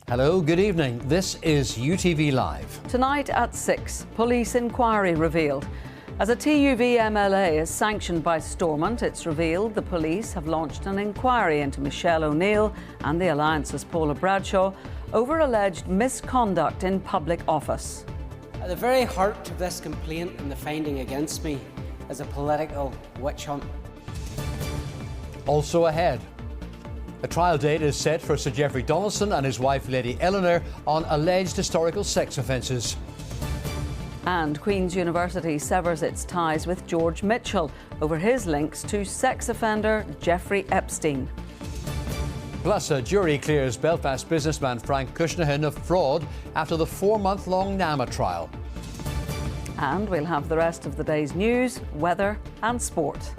Hello, good evening. This is UTV Live. Tonight at 6, police inquiry revealed. As a TUV MLA is sanctioned by Stormont, it's revealed the police have launched an inquiry into Michelle O'Neill and the Alliance's Paula Bradshaw over alleged misconduct in public office. At the very heart of this complaint and the finding against me is a political witch hunt. Also ahead, a trial date is set for Sir Geoffrey Donaldson and his wife Lady Eleanor on alleged historical sex offences. And Queen's University severs its ties with George Mitchell over his links to sex offender Jeffrey Epstein. Plus, a jury clears Belfast businessman Frank Cushnahan of fraud after the 4-month-long NAMA trial. And we'll have the rest of the day's news, weather and sport.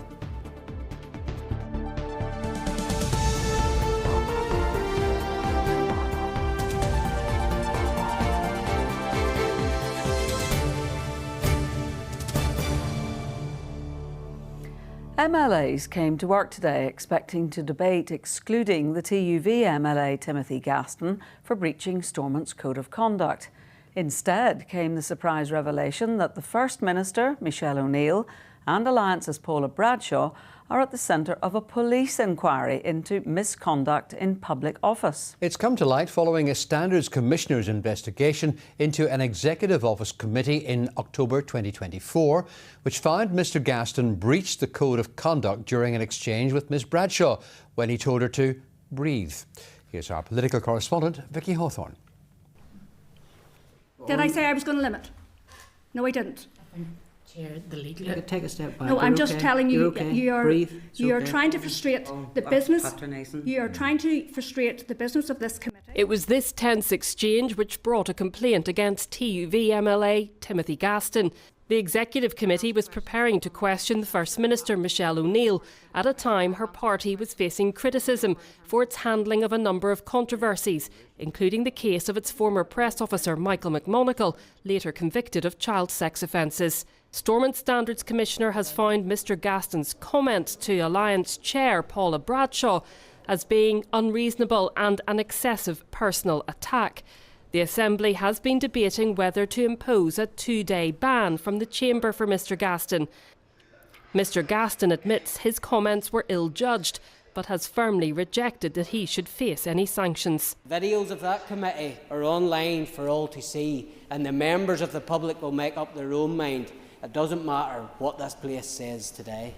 MLAs came to work today expecting to debate excluding the TUV MLA Timothy Gaston for breaching Stormont's Code of Conduct. Instead came the surprise revelation that the First Minister, Michelle O'Neill, and Alliance's Paula Bradshaw are at the centre of a police inquiry into misconduct in public office. It's come to light following a Standards Commissioner's investigation into an Executive Office committee in October 2024, which found Mr Gaston breached the Code of Conduct during an exchange with Ms Bradshaw when he told her to breathe. Here's our political correspondent, Vicky Hawthorne. Did I say I was going to limit? No, I didn't. Chair, the legal. Take a step back. No, I'm just telling you, you are okay. trying to frustrate the business. You are trying to frustrate the business of this committee. It was this tense exchange which brought a complaint against TUV MLA Timothy Gaston. The Executive Committee was preparing to question the First Minister, Michelle O'Neill, at a time her party was facing criticism for its handling of a number of controversies, including the case of its former press officer, Michael McMonagle, later convicted of child sex offences. Stormont Standards Commissioner has found Mr Gaston's comments to Alliance Chair Paula Bradshaw as being unreasonable and an excessive personal attack. The Assembly has been debating whether to impose a 2-day ban from the Chamber for Mr Gaston. Mr Gaston admits his comments were ill-judged, but has firmly rejected that he should face any sanctions. Videos of that committee are online for all to see, and the members of the public will make up their own mind. It doesn't matter what this place says today.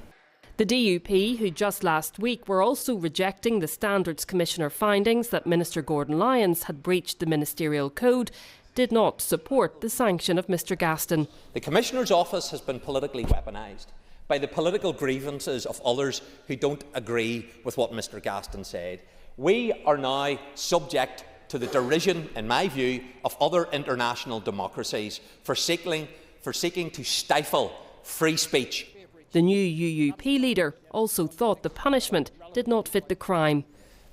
The DUP, who just last week were also rejecting the Standards Commissioner findings that Minister Gordon Lyons had breached the ministerial code, did not support the sanction of Mr Gaston. The Commissioner's office has been politically weaponised by the political grievances of others who don't agree with what Mr Gaston said. We are now subject to the derision, in my view, of other international democracies for seeking to stifle free speech. The new UUP leader also thought the punishment did not fit the crime.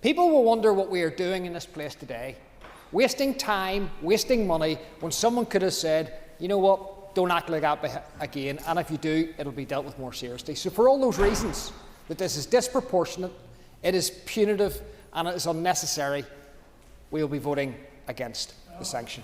People will wonder what we are doing in this place today. Wasting time, wasting money, when someone could have said, you know what, don't act like that again, and if you do, it'll be dealt with more seriously. So for all those reasons, that this is disproportionate, it is punitive, and it is unnecessary, we will be voting against the sanction.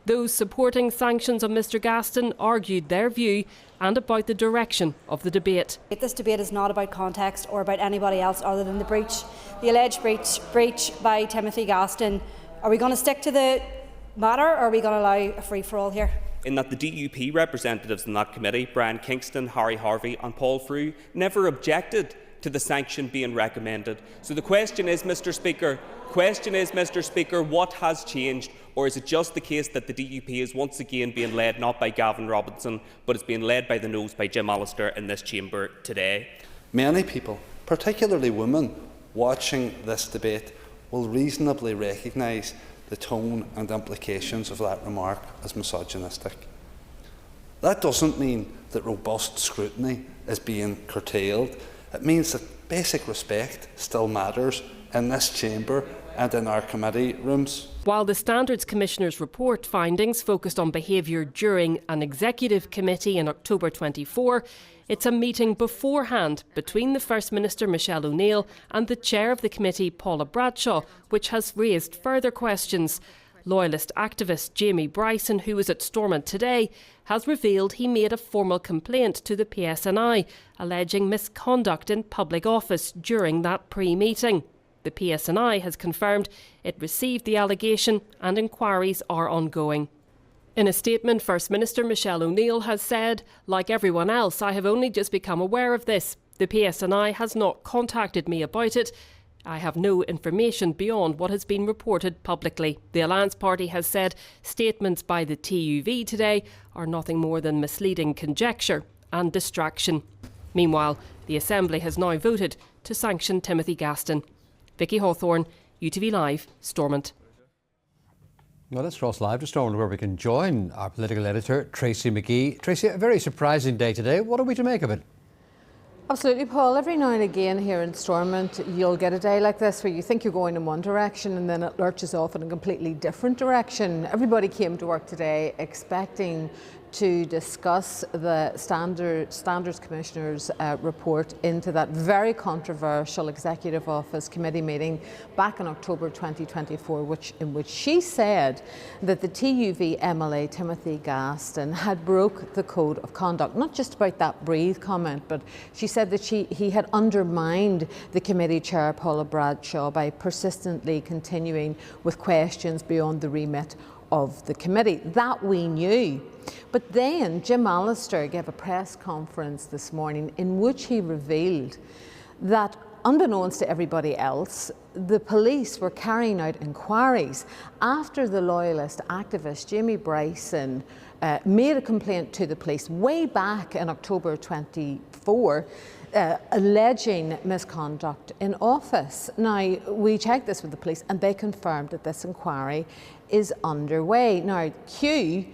Those supporting sanctions on Mr Gaston argued their view and about the direction of the debate. This debate is not about context or about anybody else other than the breach, the alleged breach by Timothy Gaston. Are we going to stick to the matter, or are we going to allow a free-for-all here? In that the DUP representatives in that committee, Brian Kingston, Harry Harvey and Paul Frew, never objected to the sanction being recommended. So the question is, Mr Speaker, what has changed? Or is it just the case that the DUP is once again being led not by Gavin Robinson, but is being led by the nose by Jim Allister in this chamber today? Many people, particularly women, watching this debate will reasonably recognise the tone and implications of that remark as misogynistic. That doesn't mean that robust scrutiny is being curtailed. It means that basic respect still matters in this chamber and in our committee rooms. While the Standards Commissioner's report findings focused on behaviour during an executive committee in October 24, it's a meeting beforehand between the First Minister Michelle O'Neill and the chair of the committee Paula Bradshaw, which has raised further questions. Loyalist activist Jamie Bryson, who was at Stormont today, has revealed he made a formal complaint to the PSNI, alleging misconduct in public office during that pre-meeting. The PSNI has confirmed it received the allegation and inquiries are ongoing. In a statement, First Minister Michelle O'Neill has said, "Like everyone else, I have only just become aware of this. The PSNI has not contacted me about it. I have no information beyond what has been reported publicly." The Alliance Party has said statements by the TUV today are nothing more than misleading conjecture and distraction. Meanwhile, the Assembly has now voted to sanction Timothy Gaston. Vicky Hawthorne, UTV Live, Stormont. Well, let's cross live to Stormont, where we can join our political editor, Tracy McGee. Tracy, a very surprising day today. What are we to make of it? Absolutely, Paul. Every now and again here in Stormont, you'll get a day like this where you think you're going in one direction and then it lurches off in a completely different direction. Everybody came to work today expecting to discuss the Standards Commissioner's report into that very controversial Executive Office committee meeting back in October 2024, in which she said that the TUV MLA Timothy Gaston had broke the code of conduct. Not just about that breathe comment, but she said that he had undermined the committee chair Paula Bradshaw by persistently continuing with questions beyond the remit of the committee. That we knew. But then Jim Allister gave a press conference this morning in which he revealed that, unbeknownst to everybody else, the police were carrying out inquiries after the loyalist activist Jamie Bryson made a complaint to the police way back in October 24, alleging misconduct in office. Now, we checked this with the police and they confirmed that this inquiry is underway. Now, cue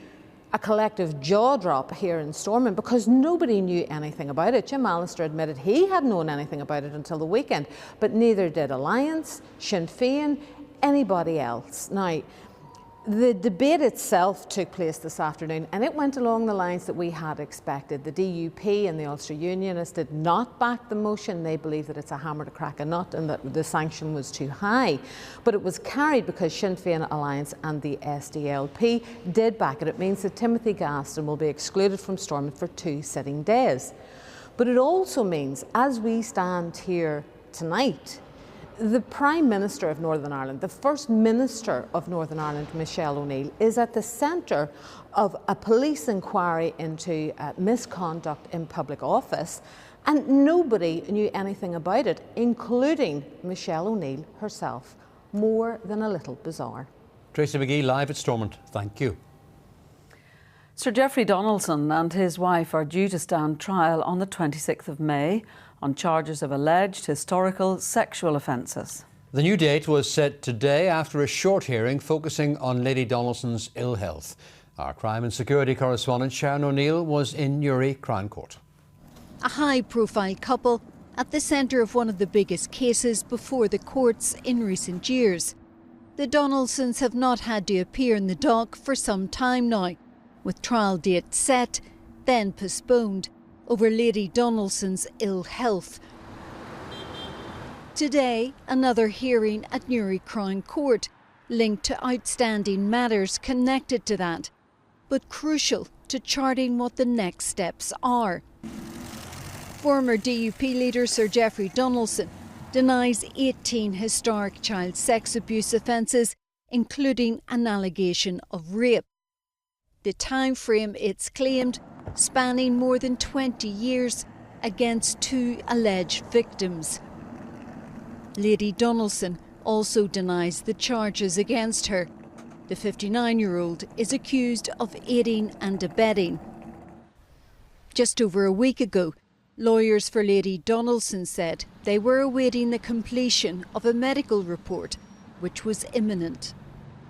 a collective jaw drop here in Stormont because nobody knew anything about it. Jim Allister admitted he hadn't known anything about it until the weekend, but neither did Alliance, Sinn Féin, anybody else. Now, the debate itself took place this afternoon and it went along the lines that we had expected. The DUP and the Ulster Unionists did not back the motion. They believe that it's a hammer to crack a nut and that the sanction was too high. But it was carried because Sinn Féin, Alliance and the SDLP did back it. It means that Timothy Gaston will be excluded from Stormont for 2 sitting days. But it also means, as we stand here tonight, the Prime Minister of Northern Ireland, the First Minister of Northern Ireland, Michelle O'Neill, is at the centre of a police inquiry into misconduct in public office, and nobody knew anything about it, including Michelle O'Neill herself. More than a little bizarre. Tracy McGee, live at Stormont. Thank you. Sir Geoffrey Donaldson and his wife are due to stand trial on the 26th of May on charges of alleged historical sexual offences. The new date was set today after a short hearing focusing on Lady Donaldson's ill health. Our crime and security correspondent Sharon O'Neill was in Newry Crown Court. A high-profile couple at the centre of one of the biggest cases before the courts in recent years. The Donaldsons have not had to appear in the dock for some time now, with trial dates set, then postponed, over Lady Donaldson's ill health. Today, another hearing at Newry Crown Court, linked to outstanding matters connected to that, but crucial to charting what the next steps are. Former DUP leader Sir Geoffrey Donaldson denies 18 historic child sex abuse offences, including an allegation of rape. The time frame, it's claimed, spanning more than 20 years against 2 alleged victims. Lady Donaldson also denies the charges against her. The 59-year-old is accused of aiding and abetting. Just over a week ago, lawyers for Lady Donaldson said they were awaiting the completion of a medical report, which was imminent.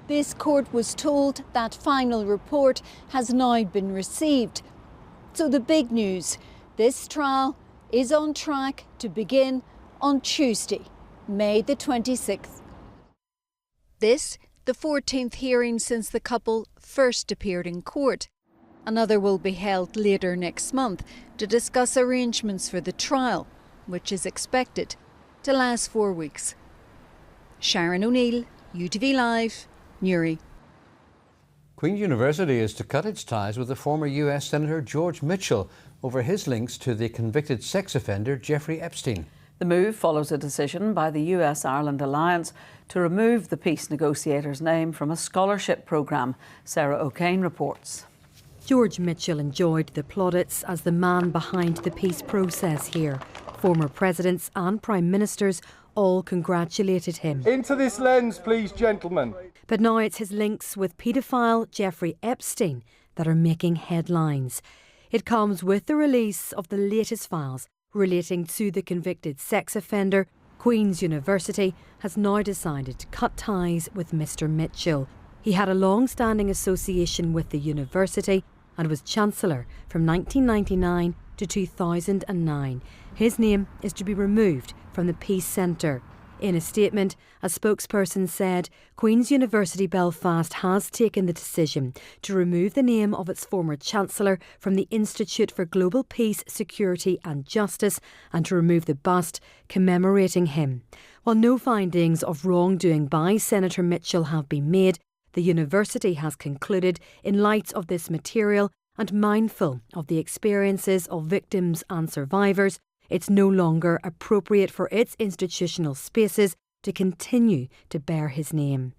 This court was told that final report has now been received. So the big news, this trial is on track to begin on Tuesday, May the 26th. This, the 14th hearing since the couple first appeared in court. Another will be held later next month to discuss arrangements for the trial, which is expected to last 4 weeks. Sharon O'Neill, UTV Live, Newry. Queen's University is to cut its ties with the former US Senator George Mitchell over his links to the convicted sex offender Jeffrey Epstein. The move follows a decision by the US-Ireland Alliance to remove the peace negotiator's name from a scholarship programme. Sarah O'Kane reports. George Mitchell enjoyed the plaudits as the man behind the peace process here. Former presidents and prime ministers all congratulated him. Into this lens, please, gentlemen. But now it's his links with paedophile Jeffrey Epstein that are making headlines. It comes with the release of the latest files relating to the convicted sex offender. Queen's University has now decided to cut ties with Mr. Mitchell. He had a long-standing association with the university and was Chancellor from 1999 to 2009. His name is to be removed from the Peace Centre. In a statement, a spokesperson said Queen's University Belfast has taken the decision to remove the name of its former Chancellor from the Institute for Global Peace, Security and Justice and to remove the bust commemorating him. While no findings of wrongdoing by Senator Mitchell have been made, the university has concluded, in light of this material and mindful of the experiences of victims and survivors, it's no longer appropriate for its institutional spaces to continue to bear his name.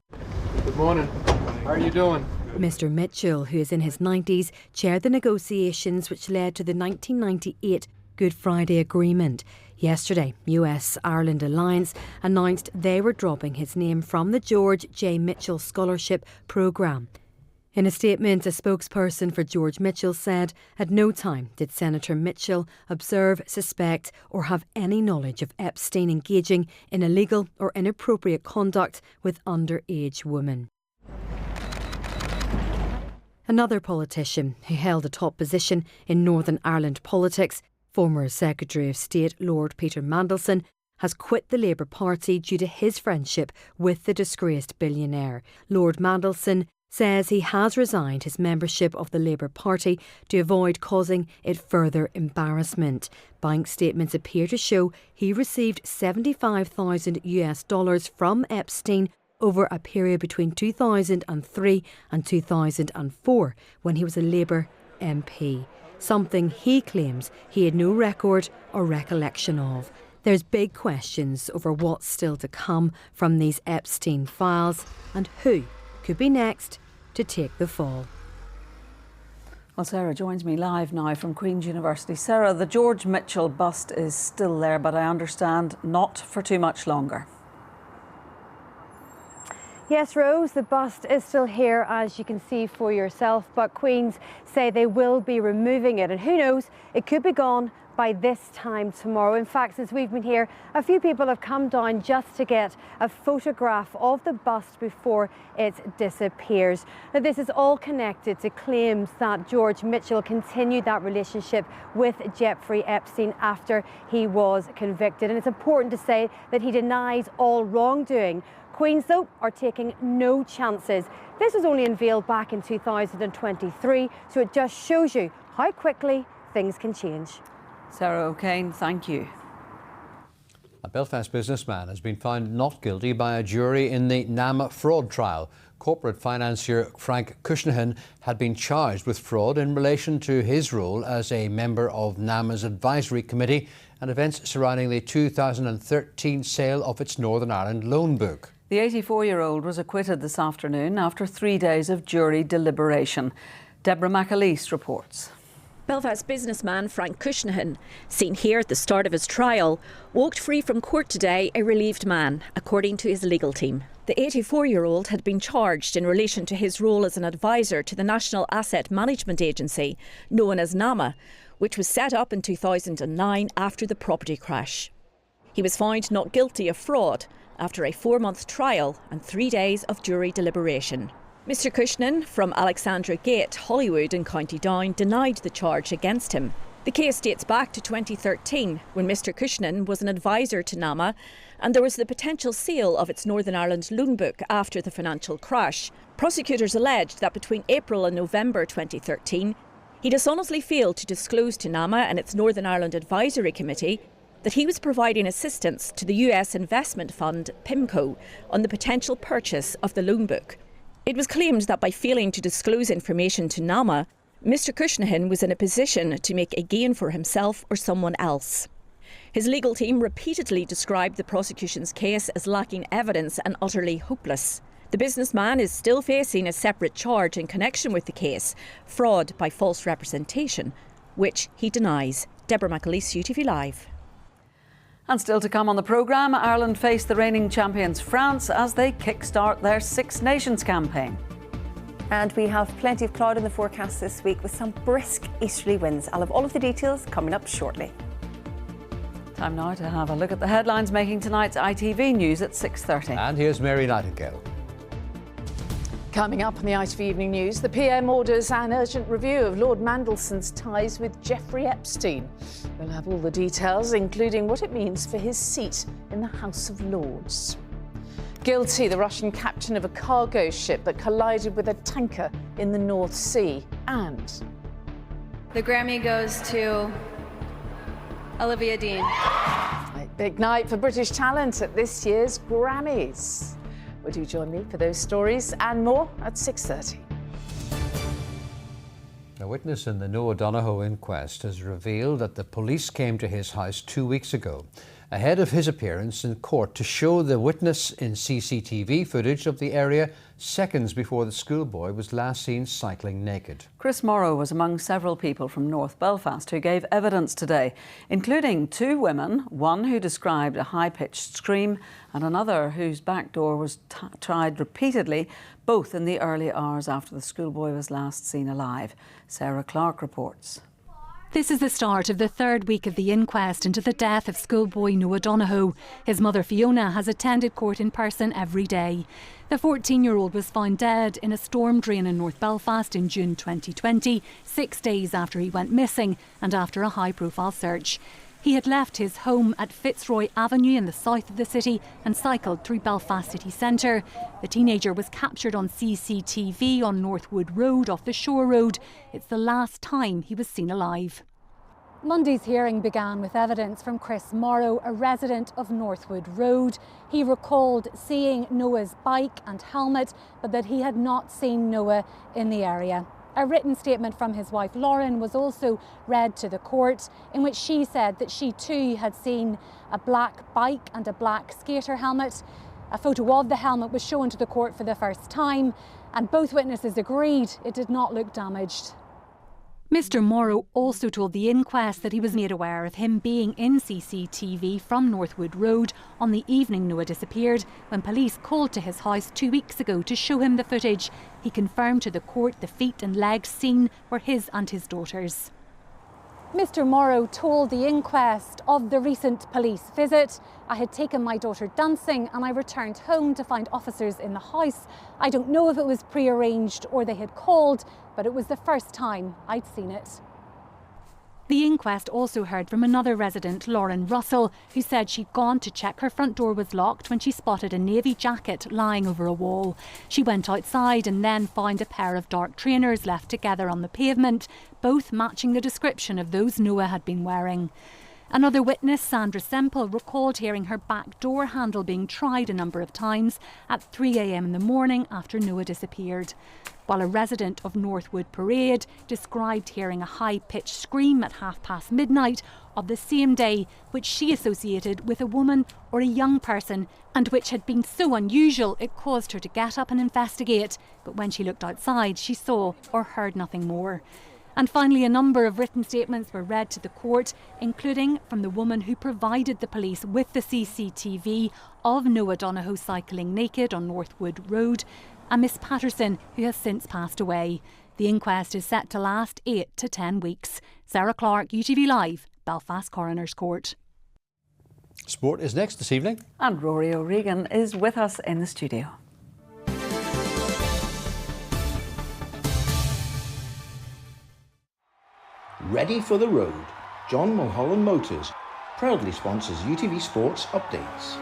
Good morning. How are you doing? Mr. Mitchell, who is in his 90s, chaired the negotiations which led to the 1998 Good Friday Agreement. Yesterday, US-Ireland Alliance announced they were dropping his name from the George J. Mitchell Scholarship Programme. In a statement, a spokesperson for George Mitchell said at no time did Senator Mitchell observe, suspect or have any knowledge of Epstein engaging in illegal or inappropriate conduct with underage women. Another politician who held a top position in Northern Ireland politics, former Secretary of State Lord Peter Mandelson, has quit the Labour Party due to his friendship with the disgraced billionaire. Lord Mandelson says he has resigned his membership of the Labour Party to avoid causing it further embarrassment. Bank statements appear to show he received $75,000 from Epstein over a period between 2003 and 2004 when he was a Labour MP, something he claims he had no record or recollection of. There's big questions over what's still to come from these Epstein files and who could be next to take the fall. Well, Sarah joins me live now from Queen's University. Sarah, the George Mitchell bust is still there, but I understand not for too much longer. Yes, Rose, the bust is still here, as you can see for yourself, but Queen's say they will be removing it, and who knows, it could be gone by this time tomorrow. In fact, since we've been here, a few people have come down just to get a photograph of the bust before it disappears. Now, this is all connected to claims that George Mitchell continued that relationship with Jeffrey Epstein after he was convicted. And it's important to say that he denies all wrongdoing. Queens, though, are taking no chances. This was only unveiled back in 2023, so it just shows you how quickly things can change. Sarah O'Kane, thank you. A Belfast businessman has been found not guilty by a jury in the NAMA fraud trial. Corporate financier Frank Cushnahan had been charged with fraud in relation to his role as a member of NAMA's advisory committee and events surrounding the 2013 sale of its Northern Ireland loan book. The 84-year-old was acquitted this afternoon after 3 days of jury deliberation. Deborah McAleese reports. Belfast businessman Frank Cushnahan, seen here at the start of his trial, walked free from court today a relieved man, according to his legal team. The 84-year-old had been charged in relation to his role as an advisor to the National Asset Management Agency, known as NAMA, which was set up in 2009 after the property crash. He was found not guilty of fraud after a 4-month trial and 3 days of jury deliberation. Mr Cushnahan from Alexandra Gate, Holywood in County Down denied the charge against him. The case dates back to 2013, when Mr Cushnan was an advisor to NAMA, and there was the potential sale of its Northern Ireland loan book after the financial crash. Prosecutors alleged that between April and November 2013, he dishonestly failed to disclose to NAMA and its Northern Ireland Advisory Committee that he was providing assistance to the US investment fund PIMCO on the potential purchase of the loan book. It was claimed that by failing to disclose information to NAMA, Mr Cushnan was in a position to make a gain for himself or someone else. His legal team repeatedly described the prosecution's case as lacking evidence and utterly hopeless. The businessman is still facing a separate charge in connection with the case, fraud by false representation, which he denies. Deborah McAleese, UTV Live. And still to come on the programme, Ireland face the reigning champions France as they kickstart their Six Nations campaign. And we have plenty of cloud in the forecast this week with some brisk easterly winds. I'll have all of the details coming up shortly. Time now to have a look at the headlines making tonight's ITV News at 6:30. And here's Mary Nightingale. Coming up in the ITV Evening News, the PM orders an urgent review of Lord Mandelson's ties with Jeffrey Epstein. We'll have all the details, including what it means for his seat in the House of Lords. Guilty, the Russian captain of a cargo ship that collided with a tanker in the North Sea. And the Grammy goes to Olivia Dean. A big night for British talent at this year's Grammys. Would you join me for those stories and more at 6:30? A witness in the Noah Donohoe inquest has revealed that the police came to his house 2 weeks ago, ahead of his appearance in court, to show the witness in CCTV footage of the area seconds before the schoolboy was last seen cycling naked. Chris Morrow was among several people from North Belfast who gave evidence today, including two women, one who described a high-pitched scream and another whose back door was tried repeatedly, both in the early hours after the schoolboy was last seen alive. Sarah Clark reports. This is the start of the third week of the inquest into the death of schoolboy Noah Donohoe. His mother Fiona has attended court in person every day. The 14-year-old was found dead in a storm drain in North Belfast in June 2020, 6 days after he went missing and after a high-profile search. He had left his home at Fitzroy Avenue in the south of the city and cycled through Belfast city centre. The teenager was captured on CCTV on Northwood Road off the Shore Road. It's the last time he was seen alive. Monday's hearing began with evidence from Chris Morrow, a resident of Northwood Road. He recalled seeing Noah's bike and helmet, but that he had not seen Noah in the area. A written statement from his wife Lauren was also read to the court, in which she said that she too had seen a black bike and a black skater helmet. A photo of the helmet was shown to the court for the first time, and both witnesses agreed it did not look damaged. Mr Morrow also told the inquest that he was made aware of him being in CCTV from Northwood Road on the evening Noah disappeared, when police called to his house 2 weeks ago to show him the footage. He confirmed to the court the feet and legs seen were his and his daughter's. Mr Morrow told the inquest of the recent police visit. I had taken my daughter dancing and I returned home to find officers in the house. I don't know if it was pre-arranged or they had called, but it was the first time I'd seen it. The inquest also heard from another resident, Lauren Russell, who said she'd gone to check her front door was locked when she spotted a navy jacket lying over a wall. She went outside and then found a pair of dark trainers left together on the pavement, both matching the description of those Noah had been wearing. Another witness, Sandra Semple, recalled hearing her back door handle being tried a number of times at 3 a.m. in the morning after Noah disappeared. While a resident of Northwood Parade described hearing a high-pitched scream at midnight of the same day, which she associated with a woman or a young person, and which had been so unusual it caused her to get up and investigate. But when she looked outside, she saw or heard nothing more. And finally, a number of written statements were read to the court, including from the woman who provided the police with the CCTV of Noah Donohoe cycling naked on Northwood Road, and Miss Patterson, who has since passed away. The inquest is set to last 8 to 10 weeks. Sarah Clark, UTV Live, Belfast Coroner's Court. Sport is next this evening. And Rory O'Regan is with us in the studio. Ready for the road. John Mulholland Motors proudly sponsors UTV Sports Updates.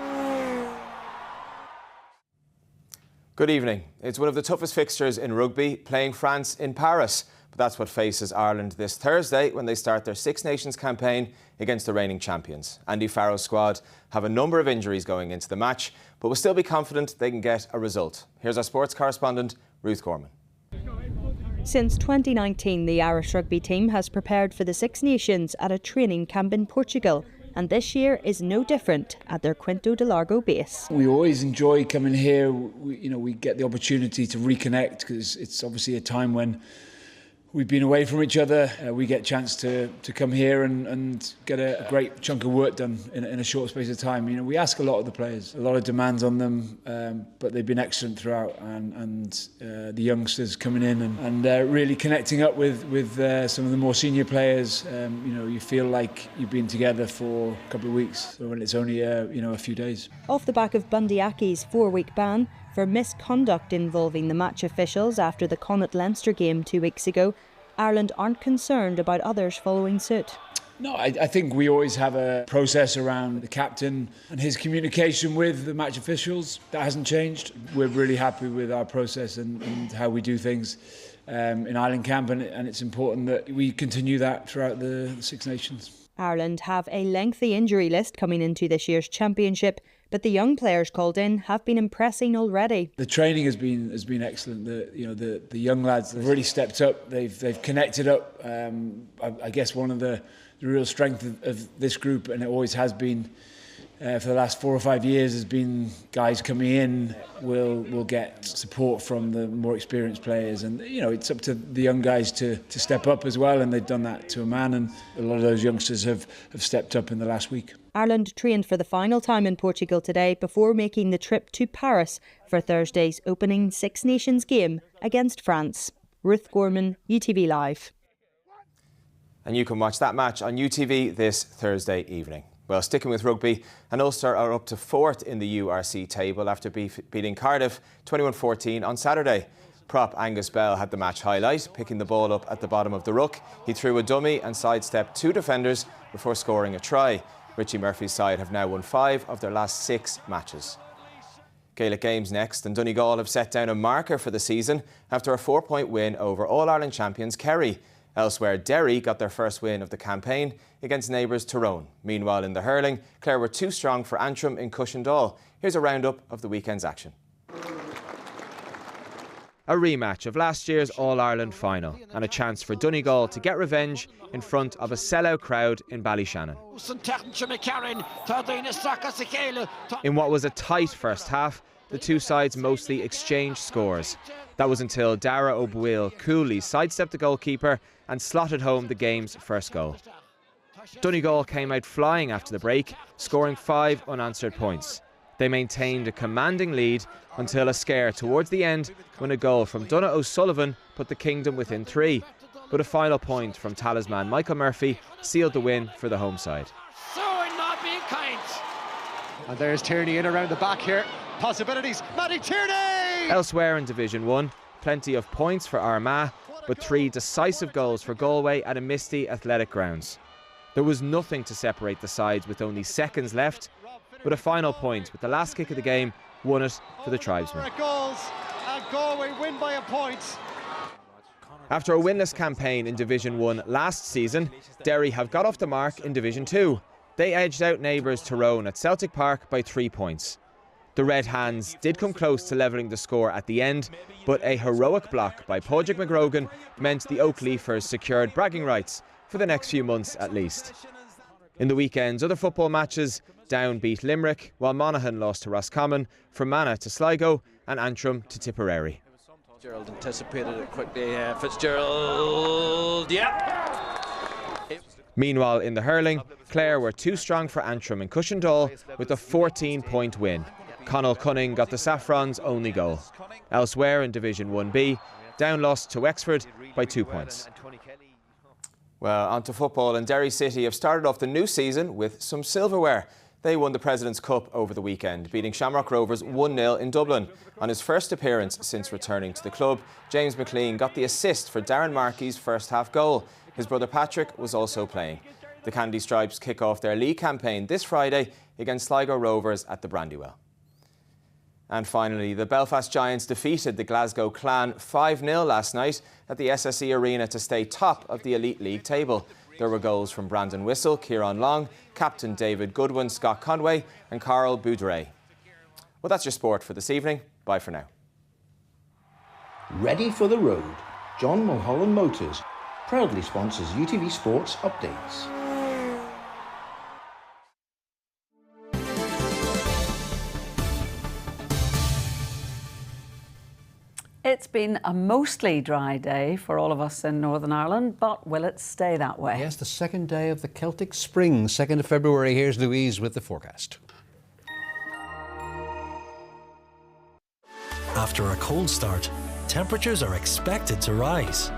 Good evening. It's one of the toughest fixtures in rugby, playing France in Paris. But that's what faces Ireland this Thursday when they start their Six Nations campaign against the reigning champions. Andy Farrell's squad have a number of injuries going into the match, but will still be confident they can get a result. Here's our sports correspondent, Ruth Gorman. Since 2019, the Irish rugby team has prepared for the Six Nations at a training camp in Portugal. And this year is no different at their Quinto de Largo base. We always enjoy coming here. We get the opportunity to reconnect because it's obviously a time when we've been away from each other. We get a chance to come here and get a great chunk of work done in a short space of time. We ask a lot of the players, a lot of demands on them, but they've been excellent throughout. And the youngsters coming in and really connecting up with some of the more senior players. You feel like you've been together for a couple of weeks, when it's only a few days. Off the back of Bundy Aki's 4-week ban for misconduct involving the match officials after the Connacht-Leinster game 2 weeks ago, Ireland aren't concerned about others following suit. No, I think we always have a process around the captain and his communication with the match officials. That hasn't changed. We're really happy with our process and how we do things in Ireland camp, and it's important that we continue that throughout the Six Nations. Ireland have a lengthy injury list coming into this year's championship, but the young players called in have been impressing already. The training has been excellent. The young lads have really stepped up. They've connected up. I guess one of the real strength of this group, and it always has been for the last 4 or 5 years, has been guys coming in will get support from the more experienced players, and it's up to the young guys to step up as well, and they've done that to a man, and a lot of those youngsters have stepped up in the last week. Ireland trained for the final time in Portugal today before making the trip to Paris for Thursday's opening Six Nations game against France. Ruth Gorman, UTV Live. And you can watch that match on UTV this Thursday evening. Well, sticking with rugby, and Ulster are up to 4th in the URC table after beating Cardiff 21-14 on Saturday. Prop Angus Bell had the match highlight, picking the ball up at the bottom of the ruck. He threw a dummy and sidestepped 2 defenders before scoring a try. Richie Murphy's side have now won 5 of their last 6 matches. Gaelic Games next, and Donegal have set down a marker for the season after a 4-point win over All-Ireland champions Kerry. Elsewhere, Derry got their first win of the campaign against neighbours Tyrone. Meanwhile, in the hurling, Clare were too strong for Antrim in Cushendall. Here's a roundup of the weekend's action. A rematch of last year's All-Ireland final and a chance for Donegal to get revenge in front of a sellout crowd in Ballyshannon. In what was a tight first half, the two sides mostly exchanged scores. That was until Dara O'Bwil coolly sidestepped the goalkeeper and slotted home the game's first goal. Donegal came out flying after the break, scoring 5 unanswered points. They maintained a commanding lead until a scare towards the end when a goal from Dono O'Sullivan put the Kingdom within 3. But a final point from talisman Michael Murphy sealed the win for the home side. So not being kind. And there's Tierney in around the back here. Possibilities, Matty Tierney! Elsewhere in Division 1, plenty of points for Armagh, but 3 decisive goals for Galway at a misty athletic grounds. There was nothing to separate the sides with only seconds left, but a final point with the last kick of the game won it for the tribesmen. Goals, and Galway win by a point. After a winless campaign in Division 1 last season, Derry have got off the mark in Division 2. They edged out neighbours Tyrone at Celtic Park by 3 points. The Red Hands did come close to levelling the score at the end, but a heroic block by Padraig McGrogan meant the Oakleafers secured bragging rights for the next few months at least. In the weekend's other football matches, Down beat Limerick, while Monaghan lost to Roscommon, Fermanagh to Sligo and Antrim to Tipperary. Fitzgerald anticipated it quickly. Fitzgerald, yeah. Meanwhile, in the hurling, Clare were too strong for Antrim in Cushendall with a 14-point win. Conall Cunning got the Saffrons' only goal. Elsewhere in Division 1B, Down lost to Wexford by 2 points. Well, on to football, and Derry City have started off the new season with some silverware. They won the President's Cup over the weekend, beating Shamrock Rovers 1-0 in Dublin. On his first appearance since returning to the club, James McLean got the assist for Darren Markey's first half goal. His brother Patrick was also playing. The Candy Stripes kick off their league campaign this Friday against Sligo Rovers at the Brandywell. And finally, the Belfast Giants defeated the Glasgow Clan 5-0 last night at the SSE Arena to stay top of the Elite League table. There were goals from Brandon Whistle, Kieran Long, Captain David Goodwin, Scott Conway and Carl Boudret. Well, that's your sport for this evening. Bye for now. Ready for the road. John Mulholland Motors proudly sponsors UTV Sports Updates. It's been a mostly dry day for all of us in Northern Ireland, but will it stay that way? Yes, the second day of the Celtic Spring, 2nd of February. Here's Louise with the forecast. After a cold start, temperatures are expected to rise.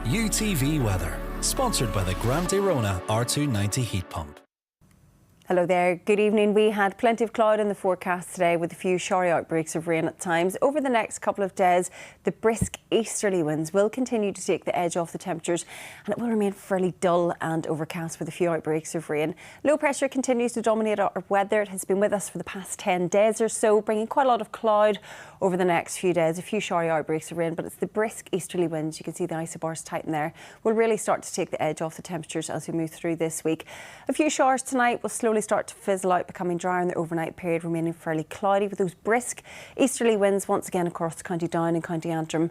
UTV weather, sponsored by the Grande Rona R290 heat pump. Hello there, good evening. We had plenty of cloud in the forecast today with a few showery outbreaks of rain at times. Over the next couple of days, the brisk easterly winds will continue to take the edge off the temperatures and it will remain fairly dull and overcast with a few outbreaks of rain. Low pressure continues to dominate our weather. It has been with us for the past 10 days or so, bringing quite a lot of cloud over the next few days. A few showery outbreaks of rain, but it's the brisk easterly winds. You can see the isobars tighten there. Will really start to take the edge off the temperatures as we move through this week. A few showers tonight will slowly start to fizzle out, becoming drier in the overnight period, remaining fairly cloudy with those brisk easterly winds once again across County Down and County Antrim.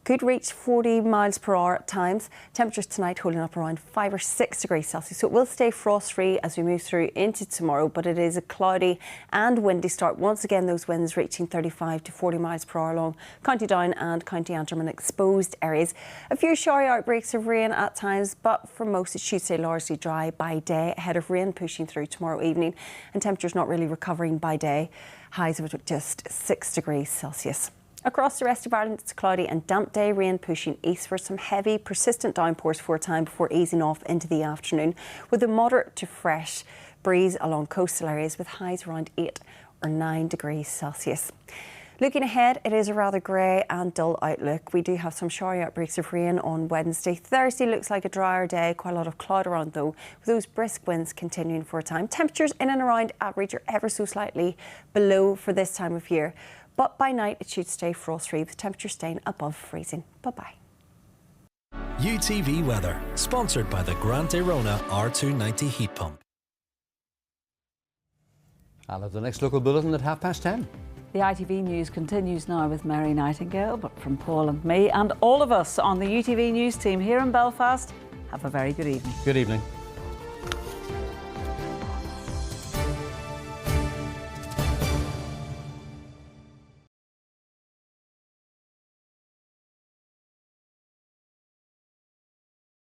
Could reach 40 miles per hour at times. Temperatures tonight holding up around 5 or 6 degrees Celsius. So it will stay frost-free as we move through into tomorrow, but it is a cloudy and windy start. Once again, those winds reaching 35 to 40 miles per hour along County Down and County Antrim and exposed areas. A few showery outbreaks of rain at times, but for most it should stay largely dry by day ahead of rain pushing through tomorrow evening and temperatures not really recovering by day. Highs of just 6 degrees Celsius. Across the rest of Ireland, it's a cloudy and damp day, rain pushing eastward. Some heavy, persistent downpours for a time before easing off into the afternoon, with a moderate to fresh breeze along coastal areas with highs around 8 or 9 degrees Celsius. Looking ahead, it is a rather grey and dull outlook. We do have some showery outbreaks of rain on Wednesday. Thursday looks like a drier day, quite a lot of cloud around though, with those brisk winds continuing for a time. Temperatures in and around average or ever so slightly below for this time of year. But by night, it should stay frost-free with temperatures staying above freezing. Bye-bye. UTV weather, sponsored by the Grande Rona R290 heat pump. I'll have the next local bulletin at 10:30. The ITV News continues now with Mary Nightingale, but from Paul and me and all of us on the UTV News team here in Belfast, have a very good evening. Good evening.